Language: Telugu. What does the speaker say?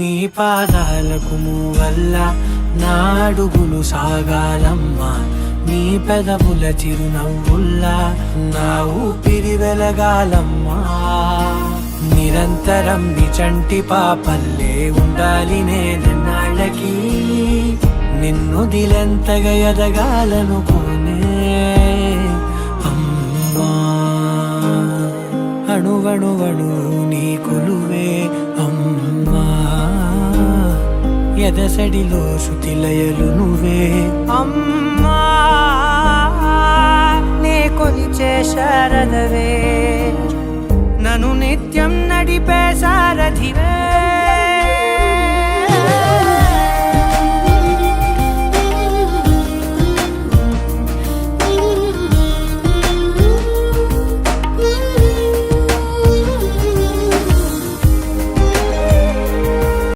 నీ పాదాలకు వల్ల నా అడుగులు సాగాలమ్మా, నీ పెదవుల చిరునవ్వుల్లా నా ఊపిరి వెలగాలమ్మా. నిరంతరం నీ చంటి పాపల్లే ఉండాలి నేనన్నాళ్ళకి, నిన్ను దిలెంతగా ఎదగాలనుకోనే అమ్మా. అణువణువణు నీ కొలువే అమ్మా, ఎదసడిలో శృతిలయలు నువ్వే అమ్మా. నే కొలిచే శారదవే, నన్ను నిత్యం నడిపే సారథివే.